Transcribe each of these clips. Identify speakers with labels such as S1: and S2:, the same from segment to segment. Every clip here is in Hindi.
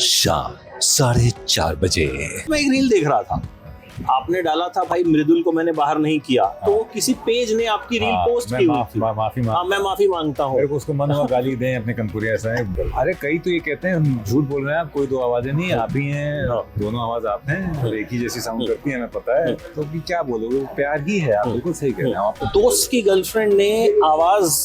S1: शाम 4:30
S2: मैं एक रील देख रहा था, आपने डाला था भाई मृदुल को मैंने बाहर नहीं किया, तो वो किसी पेज ने आपकी रील पोस्ट की हुई थी।
S3: माफी
S2: हाँ, मैं माफी मांगता हूँ।
S3: मेरे को उसको मन हुआ गाली दें अपने कनपुरिया ऐसा है। अरे कई तो ये कहते हैं हम झूठ बोल रहे हैं, आप कोई दो आवाजें नहीं, आप ही हैं, दोनों आवाज आप हैं और एक ही जैसी साउंड करती है, हमें पता है। तो भी क्या बोलोगे, वो प्यार ही है। आप बिल्कुल सही कह रहे हैं। आपको
S2: दोस्त की गर्लफ्रेंड ने आवाज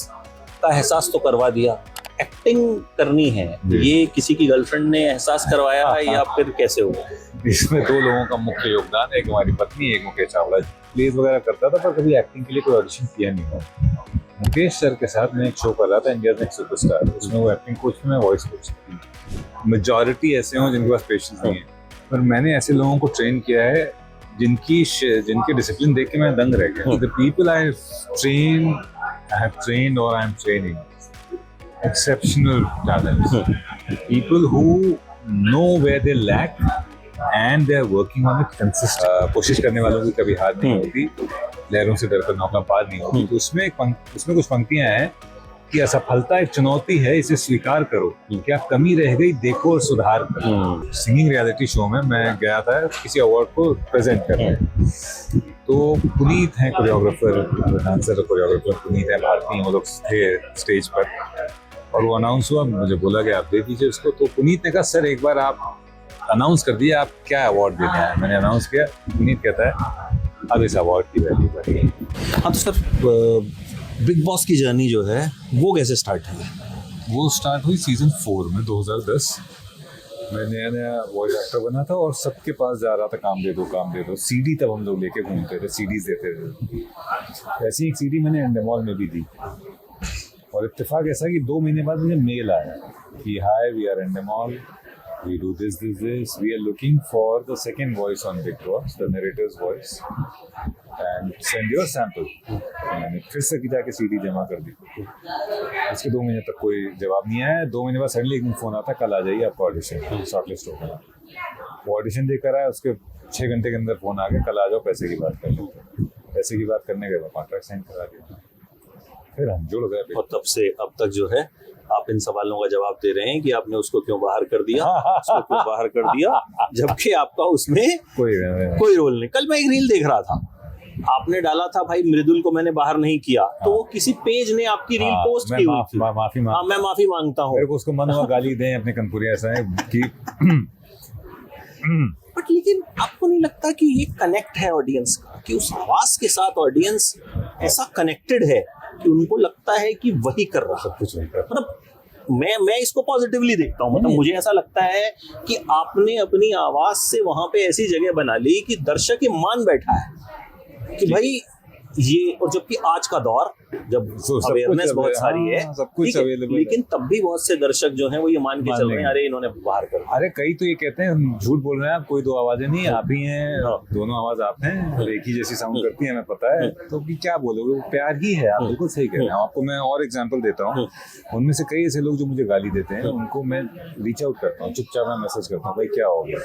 S2: का एहसास तो करवा दिया, एक्टिंग करनी है, ये किसी की गर्लफ्रेंड ने एहसास करवाया है या फिर कैसे हुआ?
S3: इसमें दो लोगों का मुख्य योगदान है, एक हमारी पत्नी, एक मुकेश चावला। प्लेज वगैरह करता था पर कभी एक्टिंग के लिए कोई ऑडिशन किया नहीं हो। मुकेश सर के साथ मैं एक शो कर रहा था, इंडिया नेक्स्ट सुपरस्टार। उसमें वो एक्टिंग कोच थी, मैं वॉइस कोच थी। मेजॉरिटी ऐसे हों जिनके पास पेशेंस नहीं है, पर मैंने ऐसे लोगों को ट्रेन किया है जिनके डिसिप्लिन देख के मैं दंग रह गया। The people I have trained और I am training exceptional talents, people who know where they lack and they are working on it consistently. कोशिश करने वालों की कभी हार नहीं होती, लहरों से डरकर नौका पार नहीं होती। तो उसमें कुछ पंक्तियां हैं कि असफलता एक चुनौती है, इसे स्वीकार करो, क्या कमी रह गई देखो और सुधार करो। सिंगिंग रियलिटी शो में मैं गया था किसी अवार्ड को प्रेजेंट करने, तो पुनीत हैं कोरियोग्राफर, डांसर कोरियोग्राफर पुनीत है, भारतीय, वो लोग थे स्टेज पर और वो अनाउंस हुआ। मुझे बोला कि आप दे दीजिए उसको। तो पुनीत ने कहा सर एक बार आप अनाउंस कर दिए, आप क्या अवार्ड देने आए। मैंने अनाउंस किया, पुनीत कहता है अब इस अवार्ड की वैल्यू बढ़ेगी।
S2: हाँ, तो सर बिग बॉस की जर्नी जो है वो कैसे स्टार्ट हुई?
S3: वो स्टार्ट हुई सीजन 4 में 2010। मैं नया वॉइस एक्टर बना था और सबके पास जा रहा था, काम दे दो। सीडी तब हम लोग लेके घूमते थे, सीडीज देते थे। ऐसी एक सीडी मैंने एंडेमॉल में भी दी और इत्तेफाक ऐसा कि 2 महीने बाद मुझे मेल आया कि hi we are Endemol, we do this, we are looking for the second voice on Bigg Boss, the narrator's voice and send your sample. मैंने फिर से जाके सीडी जमा कर दी। उसके 2 महीने तक कोई जवाब नहीं आया। 2 महीने बाद सडनली एक दिन फोन आता, कल आ जाइए आपका ऑडिशन शॉर्टलिस्ट हो गया। वो ऑडिशन देकर आया, उसके 6 घंटे के अंदर फोन आ गया, कल आ जाओ, पैसे की बात कर लेते। पैसे की बात करने के बाद कॉन्ट्रैक्ट साइन करा दिया, फिर हम जुड़ गए।
S2: और तब से अब तक जो है आप इन सवालों का जवाब दे रहे हैं कि आपने उसको क्यों बाहर कर दिया, उसको क्यों बाहर कर दिया, जबकि आपका उसमें कोई रोल नहीं। कल मैं एक रील देख रहा था, आपने डाला था भाई मृदुल को मैंने बाहर नहीं किया, तो वो किसी पेज ने आपकी रील पोस्ट की हुई थी। मैं माफी मांगता हूँ।
S3: मेरे को उसको मन हुआ गाली दें अपने कनपुरिया ऐसा है कि
S2: बट लेकिन आपको नहीं लगता कि ये कनेक्ट है ऑडियंस का, कि उस आवाज के साथ ऑडियंस ऐसा कनेक्टेड है कि उनको लगता है कि वही कर रहा है कुछ नहीं कर। मतलब मैं इसको पॉजिटिवली देखता हूँ। मतलब मुझे ऐसा लगता है कि आपने अपनी आवाज से वहां पे ऐसी जगह बना ली कि दर्शक ये मान बैठा है कि भाई ये, और जबकि आज का दौर जब अवेयरनेस बहुत सारी है,
S3: सब कुछ अवेलेबल,
S2: लेकिन तब भी बहुत से दर्शक जो हैं वो ये मान के चल रहे हैं अरे इन्होंने बाहर कर।
S3: अरे कई तो ये कहते हैं हम झूठ बोल रहे हैं, आप कोई दो आवाजें नहीं, आप ही हैं, दोनों आवाज आप हैं और एक ही जैसी साउंड करती है, हमें पता है। तो भी क्या बोलोगे, वो प्यार ही है। आप बिल्कुल सही कह रहे हैं। आपको मैं और एग्जाम्पल देता हूँ। उनमें से कई ऐसे लोग जो मुझे गाली देते हैं, उनको मैं रीच आउट करता हूँ, चुपचाप मैं मैसेज करता हूँ, भाई क्या हो गया,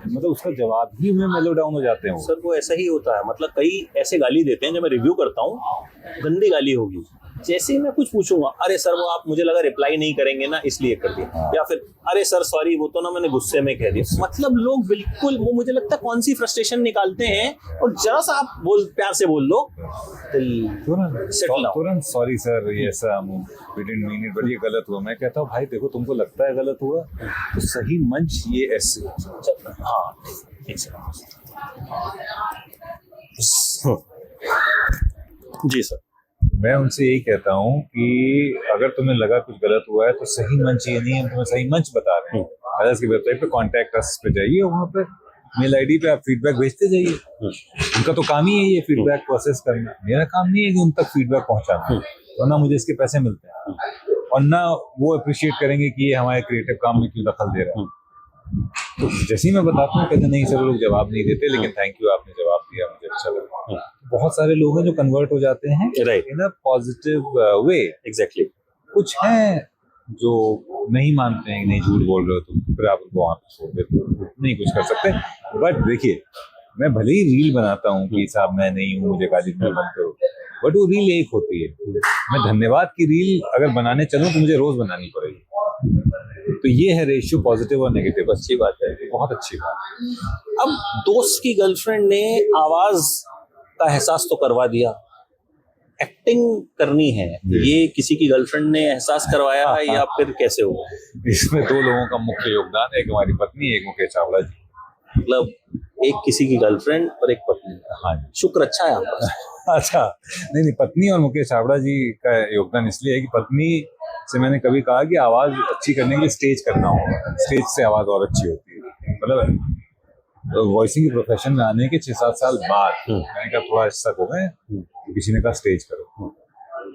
S3: मतलब उसका जवाब ही में मेलो डाउन हो जाते हैं।
S2: सर वो ऐसा ही होता है। मतलब कई ऐसे गाली देते हैं, जब मैं रिव्यू करता हूँ, गंदी गाली होगी, जैसे ही मैं कुछ पूछूंगा, अरे सर वो आप मुझे लगा रिप्लाई नहीं करेंगे ना इसलिए कर दिया, या फिर अरे सर सॉरी वो तो ना मैंने गुस्से में कह दिया। मतलब लोग बिल्कुल, वो मुझे लगता है कौन सी फ्रस्ट्रेशन निकालते हैं, और जरा सा आप प्यार से बोल दो
S3: तुरंत सॉरी सर ये ऐसा we didn't mean it, but ये गलत हुआ। मैं कहता हूँ भाई देखो तुमको लगता है गलत हुआ, तो सही मंच ये ऐसे।
S2: हाँ जी सर,
S3: मैं उनसे यही कहता हूँ कि अगर तुम्हें लगा कुछ गलत हुआ है तो सही मंच ये नहीं है, तुम्हें सही मंच बता रहे हैं। अदर्स की वेबसाइट पे कॉन्टैक्ट अस पे जाइए, वहाँ पे मेल आईडी पे आप फीडबैक भेजते जाइए। उनका तो काम ही है ये फीडबैक प्रोसेस करना, मेरा काम नहीं है कि उन तक फीडबैक पहुँचाना, तो ना मुझे इसके पैसे मिलते हैं और ना वो अप्रिशिएट करेंगे कि ये हमारे क्रिएटिव काम में क्यों दखल दे रहा है। तो जैसे ही मैं बताता हूँ कहते नहीं सर लोग जवाब नहीं देते, लेकिन थैंक यू आपने जवाब दिया, मुझे अच्छा लगा। बहुत सारे लोग हैं जो कन्वर्ट हो जाते हैं इन अ पॉजिटिव वे।
S2: एग्जैक्टली।
S3: कुछ हैं जो नहीं मानते हैं, नहीं झूठ बोल रहे हो तुम, फिर आप उनको वहां पे छोड़ देते हो, नहीं कुछ कर सकते। बट देखिए मैं भले ही रील बनाता हूँ कि साहब मैं नहीं हूँ, मुझे गाली देना बंद करो, बट वो रील एक होती है। मैं धन्यवाद की रील अगर बनाने चलूँ तो मुझे रोज बनानी पड़ेगी। तो ये है रेशियो पॉजिटिव और नेगेटिव।
S2: अच्छी बात है।
S3: बहुत अच्छी बात।
S2: अब दोस्त की गर्लफ्रेंड ने आवाज का एहसास तो करवा दिया, एक्टिंग करनी है, ये किसी की गर्लफ्रेंड ने एहसास करवाया है या फिर कैसे हुआ?
S3: इसमें दो लोगों का मुख्य योगदान है, एक हमारी पत्नी, एक मुकेश चावला जी।
S2: मतलब एक किसी की गर्लफ्रेंड और एक पत्नी का।
S3: हाँ
S2: शुक्र अच्छा है आपका।
S3: अच्छा, नहीं, पत्नी और मुकेश चावला जी का योगदान इसलिए है कि पत्नी से मैंने कभी कहा कि आवाज अच्छी करने के लिए स्टेज करना होगा, स्टेज से आवाज और अच्छी होती है। मतलब वॉइसिंग के प्रोफेशन में आने के 6-7 साल बाद मैंने कहा थोड़ा ऐसा हो गए, तो किसी ने कहा स्टेज करो,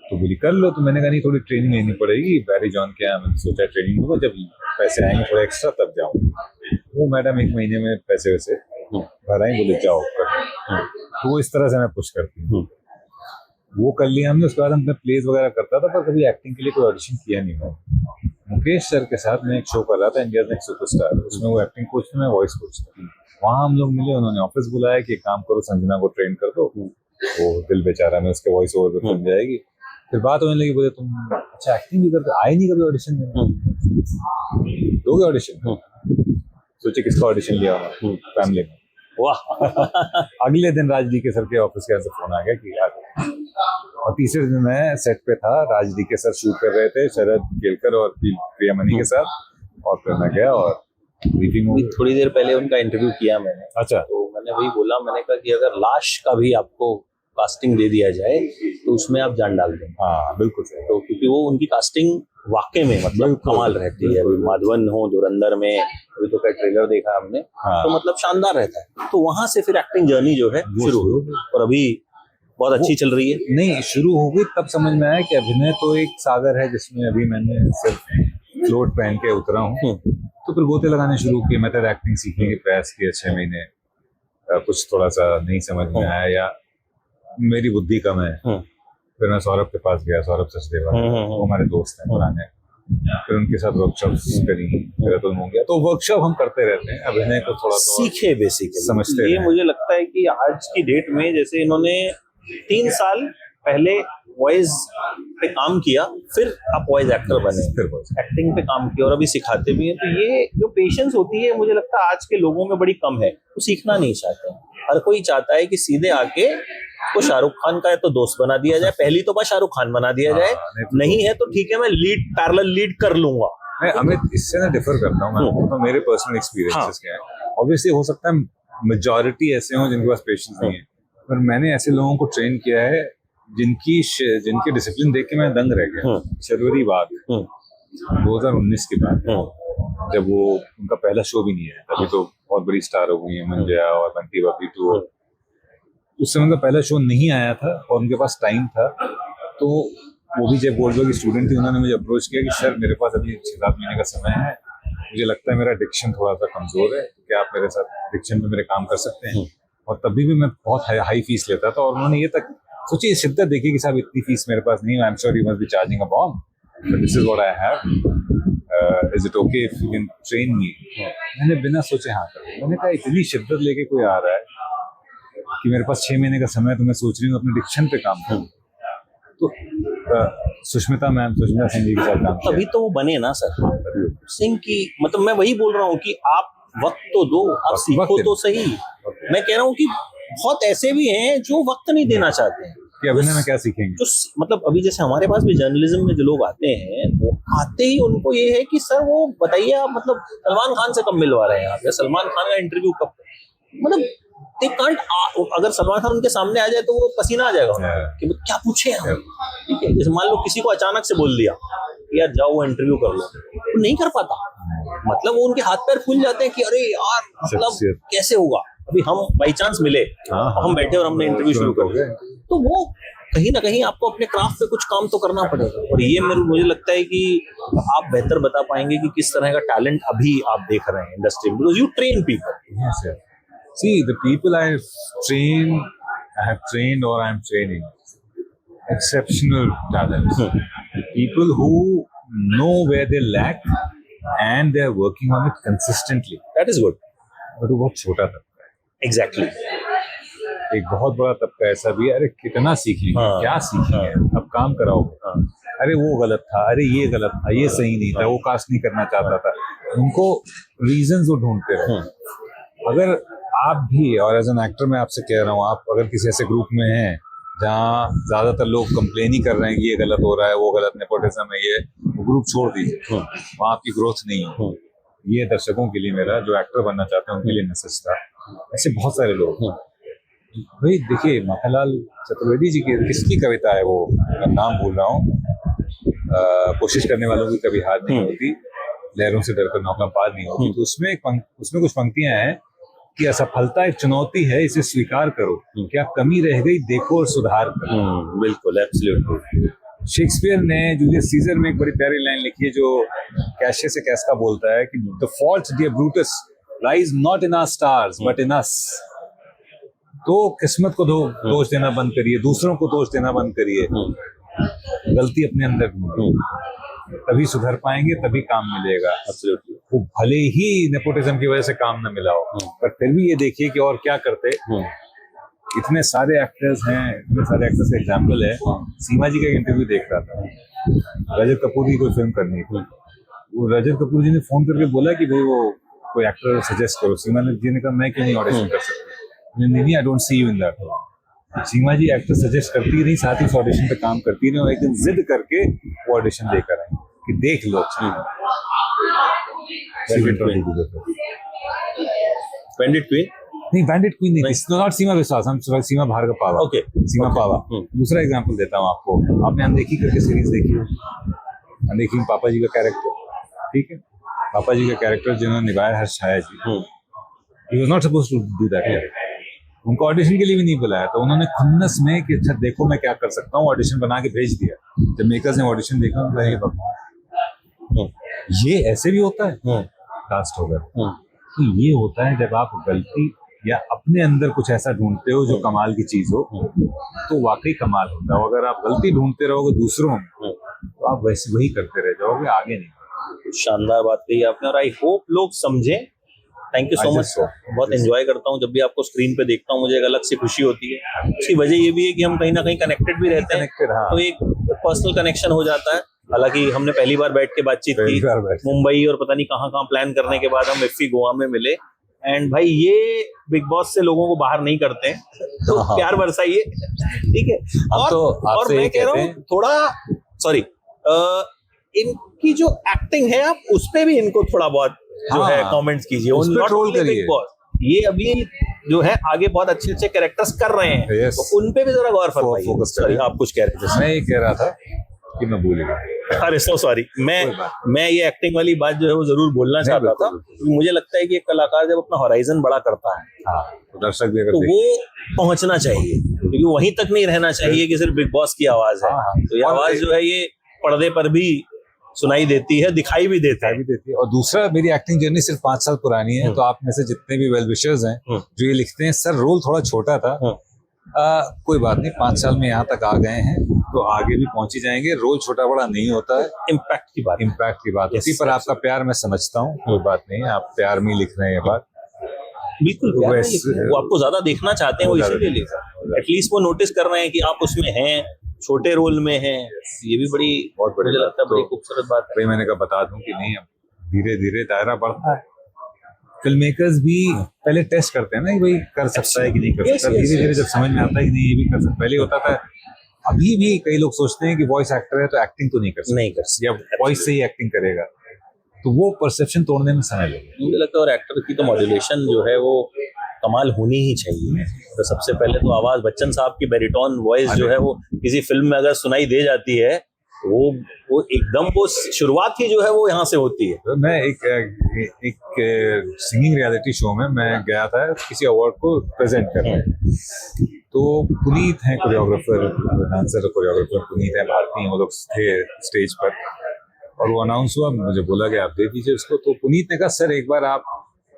S3: तो बोली कर लो। तो मैंने कहा नहीं, थोड़ी ट्रेनिंग लेनी पड़ेगी, बैरी जॉन के यहाँ मैंने सोचा ट्रेनिंग लूंगा, जब पैसे आएंगे थोड़ा एक्स्ट्रा तब जाऊंगा। वो मैडम 1 महीने में पैसे वैसे भर आई, बोले जाओ कर। तो वो इस तरह से मैं पुश करती हूँ। वो कर लिया हमने। उसके बाद हम प्लेज वगैरह करता था, पर कभी एक्टिंग के लिए कोई ऑडिशन किया नहीं मैं। मुकेश सर के साथ मैं एक शो कर रहा था, इंडियाज नेक्स्ट सुपरस्टार, उसमें वो एक्टिंग कोच थे, मैं वॉइस कोच था। वहाँ हम लोग मिले, उन्होंने ऑफिस बुलाया कि एक काम करो, संजना को ट्रेन कर दो, वो दिल बेचारा में उसके वॉइस ओवर पे बन जाएगी। फिर बात होने लगी, बोले तुम अच्छा एक्टिंग भी करते, आए नहीं कभी ऑडिशन देने, दोगे ऑडिशन? सोचे किसका ऑडिशन लिया फैमिली में।
S2: वाह।
S3: अगले दिन राज डी के सर के ऑफिस के यहाँ से फोन आ गया कि यार, और तीसरे दिन मैं सेट पे था, राज डी के सर शूट कर रहे थे शरद केलकर और प्रियामणि के साथ, और फिर मैं गया और ब्रीफिंग हुई।
S2: थोड़ी देर पहले उनका इंटरव्यू किया मैंने।
S3: अच्छा।
S2: तो मैंने वही बोला, मैंने कहा कि अगर लाश का भी आपको कास्टिंग दे दिया जाए तो उसमें आप जान डाल दें।
S3: हाँ बिल्कुल सही।
S2: तो क्योंकि वो उनकी कास्टिंग वाकई में मतलब कमाल रहती है। माधवन हो, धुरंधर में अभी तो क्या ट्रेलर देखा हमने।
S3: हाँ।
S2: तो मतलब शानदार रहता है। तो वहां से फिर एक्टिंग जर्नी जो है शुरू हुई और अभी बहुत अच्छी चल रही है।
S3: नहीं, शुरू हो गई तब समझ में आया कि अभिनय तो एक सागर है जिसमें अभी मैंने सिर्फ फ्लोट पहन के उतरा हूँ। तो फिर गोते लगाने शुरू किए, मेथड एक्टिंग सीखने के प्रयास किए 6 महीने। कुछ थोड़ा सा नहीं समझ में आया या मेरी बुद्धि कम है। फिर मैं सौरभ के पास गया, सौरभ सचदेवा, वो हमारे दोस्त हैं पुराने। फिर उनके साथ वर्कशॉप्स करी, फिर तो हो गया। तो वर्कशॉप हम करते रहते हैं, अभिनय को थोड़ा
S2: सीखे बेसिकली
S3: समझते
S2: ये मुझे लगता है कि आज की डेट में जैसे इन्होंने 3 साल पहले वॉइस पे काम किया, फिर आप वॉइस एक्टर बने, फिर एक्टिंग पे काम किया और अभी सिखाते भी हैं। तो ये जो पेशेंस होती है मुझे लगता है आज के लोगों में बड़ी कम है। वो सीखना नहीं चाहते। हर कोई चाहता है कि सीधे आके को शाहरुख खान का है तो दोस्त बना दिया जाए, पहली तो बात शाहरुख खान बना दिया जाए, नहीं है तो ठीक है मैं पैरेलल लीड कर लूंगा।
S3: मैं अमित इससे ना डिफर करता हूँ, मैं मेरे पर्सनल एक्सपीरियंसेस क्या है। ऑब्वियसली हो सकता है मेजॉरिटी ऐसे हों जिनके पास पेशेंस नहीं है, पर मैंने ऐसे लोगों को ट्रेन किया है जिनके डिसिप्लिन देख के मैं दंग रह गया। शर्वरी बाग 2019 के बाद, जब वो उनका पहला शो भी नहीं है, तभी तो बहुत बड़ी स्टार हो गई है मंजया और बंटी बाबी टू। उस समय उनका पहला शो नहीं आया था और उनके पास टाइम था, तो वो भी जब गोल्डबर्ग की स्टूडेंट थी, उन्होंने मुझे अप्रोच किया कि सर मेरे पास अभी 6-7 महीने का समय है, मुझे लगता है मेरा डिक्शन थोड़ा सा कमजोर है, तो क्या आप मेरे साथ डिक्शन पे मेरे काम कर सकते हैं? और तभी भी मैं बहुत हाई फीस लेता था, और उन्होंने ये तक सोचिए शिद्दत देखिए कि साहब इतनी फीस मेरे पास नहीं है, I am sure you must be charging a bomb, but this is what I have, is it okay if you can train me? मैंने बिना सोचे हाँ कर दिया। मैंने कहा इतनी शिद्दत लेके कोई आ रहा है कि मेरे पास 6 महीने का समय है, तो मैं सोच रही हूँ अपने डिक्शन पे काम करूँ। तो सुष्मिता सिंह जी के साथ काम
S2: तभी तो वो बने ना सर सिंह की। मतलब मैं वही बोल रहा हूँ कि आप वक्त तो दो, आप सीखो तो सही। मैं कह रहा हूँ कि बहुत ऐसे भी हैं जो वक्त नहीं देना चाहते हैं
S3: कि अभिनय में क्या सीखेंगे।
S2: जो मतलब अभी जैसे हमारे पास भी जर्नलिज्म में जो लोग आते हैं, वो आते ही उनको ये है कि सर वो बताइए आप मतलब सलमान खान से कब मिलवा रहे हैं आप, या सलमान खान का इंटरव्यू कब, मतलब they can't, अगर सलमान खान उनके सामने आ जाए तो वो पसीना आ जाएगा कि क्या पूछे हम। ठीक है, जैसे मान लो किसी को अचानक से बोल दिया यार जाओ वो इंटरव्यू कर लो, वो नहीं कर पाता। मतलब वो उनके हाथ पैर फूल जाते हैं कि अरे यार मतलब कैसे होगा। अभी हम बाई चांस मिले, हम बैठे और हमने इंटरव्यू शुरू कर दिया, तो वो कहीं ना कहीं आपको अपने क्राफ्ट पे कुछ काम तो करना पड़ेगा। और ये मुझे लगता है कि आप बेहतर बता पाएंगे कि किस तरह का टैलेंट अभी आप देख रहे हैं इंडस्ट्री में, because you train people.
S3: See, the people I have trained or I am training, exceptional talents. People who know where they lack and they are working on it consistently.
S2: That is good.
S3: But वो बहुत छोटा तबका है।
S2: Exactly.
S3: एक बहुत बड़ा तबका ऐसा भी है, अरे कितना सीखेंगे, क्या सीखेंगे, अब काम कराओगे। अरे वो गलत था, अरे ये गलत था, ये सही नहीं था, वो कास्ट नहीं करना चाहता था। उनको रीजंस वो ढूंढते रहे। अगर आप भी, और एज एन एक्टर मैं आपसे कह रहा हूँ, आप अगर किसी ऐसे ग्रुप में हैं जहाँ ज्यादातर लोग कंप्लेन ही कर रहे हैं कि ये गलत हो रहा है, वो गलत, नेपोटिज्म है, ये, वो ग्रुप छोड़ दीजिए, वहाँ आपकी ग्रोथ नहीं है। ये दर्शकों के लिए, मेरा जो एक्टर बनना चाहते हैं उनके लिए मैसेज था। ऐसे बहुत सारे लोग भाई, देखिए माखनलाल चतुर्वेदी जी की किसकी कविता है वो, मैं नाम भूल रहा हूँ, कोशिश करने वालों की कभी हार नहीं होती, लहरों से डरकर नौका पार नहीं होती। तो उसमें कुछ पंक्तियां हैं कि असफलता एक चुनौती है, इसे स्वीकार करो, क्या कमी रह गई देखो और सुधार करो।
S2: बिल्कुल, एब्सोल्युटली।
S3: शेक्सपियर ने जूलियस सीजर में एक बड़ी प्यारी लाइन लिखी है जो कैशियस से कैस्का बोलता है कि the fault dear Brutus lies not in our stars but in us. तो किस्मत को दोष देना बंद करिए, दूसरों को दोष देना बंद करिए, गलती अपने अंदर ढूंढिए, तभी सुधर पाएंगे, तभी काम मिलेगा। वो भले ही नेपोटिज्म की वजह से काम न मिला हो, पर फिर भी ये देखिए कि और क्या करते। इतने सारे एक्टर्स हैं, इतने सारे एक्टर्स का एग्जाम्पल है। सीमा जी का एक इंटरव्यू देख रहा था, रजत कपूर की कोई फिल्म करनी थी, वो रजत कपूर जी ने फोन करके बोला कि भाई वो कोई एक्टर सजेस्ट करो। सीमा जी ने कहा मैं क्यों नहीं ऑडिशन कर सकती, नहीं, I don't see you in that. Seema ji actor suggest करती रही, साथ ही ऑडिशन पे काम करती रही, और एक दिन जिद करके वो ऑडिशन लेकर आई कि देख लो।
S2: बैंडिट क्वीन
S3: नहीं, बैंडिट क्वीन नहीं, नॉट सीमा विश्वास, हम सीमा भार्गव पावा।
S2: ओके,
S3: सीमा पावा। दूसरा एग्जांपल देता हूँ आपको, आपने अनदेखी करके सीरीज देखी है, अनदेखी में पापा जी का कैरेक्टर, ठीक है, पापा जी का कैरेक्टर जिन्होंने निभाया Harsh Chhaya ji, he was not supposed to do that character. उनको ऑडिशन के लिए भी नहीं बुलाया, तो उन्होंने खुन्नस में कि अच्छा देखो मैं क्या कर सकता हूँ, ऑडिशन बना के भेज दिया। जब मेकर्स ने ऑडिशन देखा, उन्होंने कहा भगवान, ये ऐसे भी होता है, कास्ट हो गया। तो ये होता है जब आप गलती या अपने अंदर कुछ ऐसा ढूंढते हो जो कमाल की चीज हो, तो वाकई कमाल होता है। अगर आप गलती ढूंढते रहोगे दूसरों में, तो आप वैसे वही करते रह जाओगे, आगे नहीं।
S2: शानदार बात कही आपने, और आई होप लोग समझें। Thank you so much. बहुत एंजॉय करता हूँ जब भी आपको स्क्रीन पे देखता हूँ, मुझे एक अलग सी खुशी होती है। उसकी वजह ये भी है कि हम कहीं ना कहीं कनेक्टेड भी रहते हैं, तो एक पर्सनल कनेक्शन हो जाता है। हालांकि हमने पहली बार बैठ के बातचीत की मुंबई, और पता नहीं कहाँ कहाँ प्लान करने के बाद हम इफ्फी गोवा में मिले। एंड भाई ये बिग बॉस से लोगों को बाहर नहीं करते हैं, तो प्यार बरसाइए, ठीक है। और मैं कह रहा हूँ थोड़ा, सॉरी, इनकी जो एक्टिंग है आप उस पे भी इनको थोड़ा बहुत जो है कमेंट्स कीजिए, बिग बॉस ये अभी जो है आगे बहुत अच्छे अच्छे कैरेक्टर्स कर रहे हैं, तो उन पे भी जरा गौर फरमाइए। आप कुछ कह रहे थे?
S3: मैं ये कह रहा था कि मैं भूल गया,
S2: अरे सो सॉरी। मैं ये एक्टिंग वाली बात जो है वो जरूर बोलना चाहता था, क्योंकि मुझे लगता है कि एक कलाकार जब अपना हॉराइजन बड़ा करता है,
S3: तो दर्शक भी अगर
S2: तो वो पहुंचना चाहिए, क्योंकि वहीं तक नहीं रहना चाहिए कि सिर्फ बिग बॉस की आवाज है। तो ये आवाज जो है ये पर्दे पर भी सुनाई देती है, दिखाई भी देता है।
S3: और दूसरा, मेरी एक्टिंग जर्नी सिर्फ 5 साल पुरानी है, तो आप में से जितने भी वेल विशर्स हैं जो ये लिखते हैं, सर रोल थोड़ा छोटा था, कोई बात नहीं, 5 साल में यहाँ तक आ गए हैं, तो आगे भी पहुंच ही जाएंगे। रोल छोटा बड़ा नहीं होता है, इम्पैक्ट की बात होती है। पर आपका प्यार मैं समझता हूँ, कोई बात नहीं, आप प्यार में लिख रहे हैं ये बात,
S2: बिल्कुल। वो आपको ज्यादा देखना चाहते हैं, वो इसीलिए लिखा, एटलीस्ट वो नोटिस कर रहे हैं कि आप उसमें हैं, छोटे रोल में हैं। ये भी बड़ी, बहुत मुझे लगता है बड़ी खूबसूरत बात है।
S3: मैंने कहा बता दूं कि नहीं, अब धीरे धीरे दायरा बढ़ता है। फिल्म मेकर्स भी पहले टेस्ट करते हैं ना कि भाई कर सकता है कि नहीं कर सकता, धीरे धीरे जब समझ में आता है कि नहीं ये भी कर सकता। पहले होता था, अभी भी कई लोग सोचते हैं कि वॉइस एक्टर है तो एक्टिंग तो नहीं कर सकता, या वॉइस से ही एक्टिंग करेगा, तो वो परसेप्शन तोड़ने में समय लगेगा।
S2: मुझे लगता है और एक्टर की तो मॉड्यूलेशन जो है वो कमाल होनी ही चाहिए। तो सबसे पहले तो आवाज, बच्चन साहब की बैरिटोन वॉइस जो है वो किसी फिल्म में अगर सुनाई दे जाती है, वो एकदम वो शुरुआत ही जो है वो यहाँ से होती है।
S3: तो मैं एक सिंगिंग रियलिटी शो में मैं गया था किसी अवार्ड को प्रेजेंट करने, तो पुनीत हैं कोरियोग्राफर, डांसर कोरियोग्राफर पुनीत हैं, भारती हैं, वो लोग थे स्टेज पर, और वो अनाउंस हुआ, मुझे बोला कि आप दे दीजिए उसको। तो पुनीत ने कहा सर एक बार आप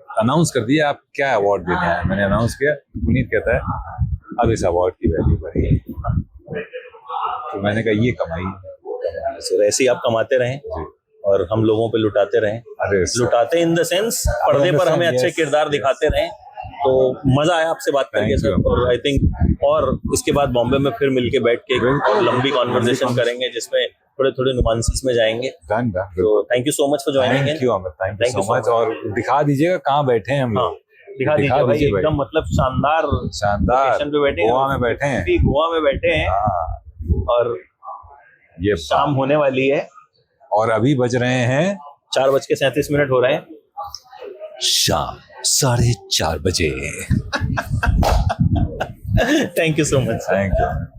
S3: अनाउंस कर दिए, आप क्या अवार्ड देने आए? मैंने अनाउंस किया, पुनीत कहता है अब इस अवार्ड की वैल्यू बढ़ी। तो मैंने कहा ये कमाई,
S2: ऐसे ही आप कमाते रहें और हम लोगों पे लुटाते रहें, लुटाते इन द सेंस पर्दे पर हमें अच्छे किरदार दिखाते रहें, तो मजा आया आपसे बात करके
S3: Thank
S2: सर,
S3: you.
S2: और आई थिंक और इसके बाद बॉम्बे में फिर मिलके बैठ के
S3: बिल्कुल।
S2: और लंबी कॉन्वर्सेशन करेंगे जिसमें थोड़े थोड़े नुआंसेस में जाएंगे।
S3: डन
S2: तो thank you so much for joining
S3: thank you Amit, thank you
S2: Thank you
S3: so
S2: so
S3: much.
S2: much.
S3: और दिखा दीजिएगा कहाँ बैठे हैं हम
S2: हाँ
S3: लोग।
S2: दिखा दीजिए भाई, एकदम मतलब शानदार
S3: शानदार
S2: लोकेशन पे बैठे हैं,
S3: गोवा में बैठे हैं।
S2: अभी गोवा में बैठे हैं
S3: हाँ,
S2: और
S3: ये
S2: शाम होने वाली है,
S3: और अभी बज रहे हैं
S2: 4:37 हो रहे हैं।
S1: शाम 4:30 बजे।
S2: Thank you so much.
S3: Thank you.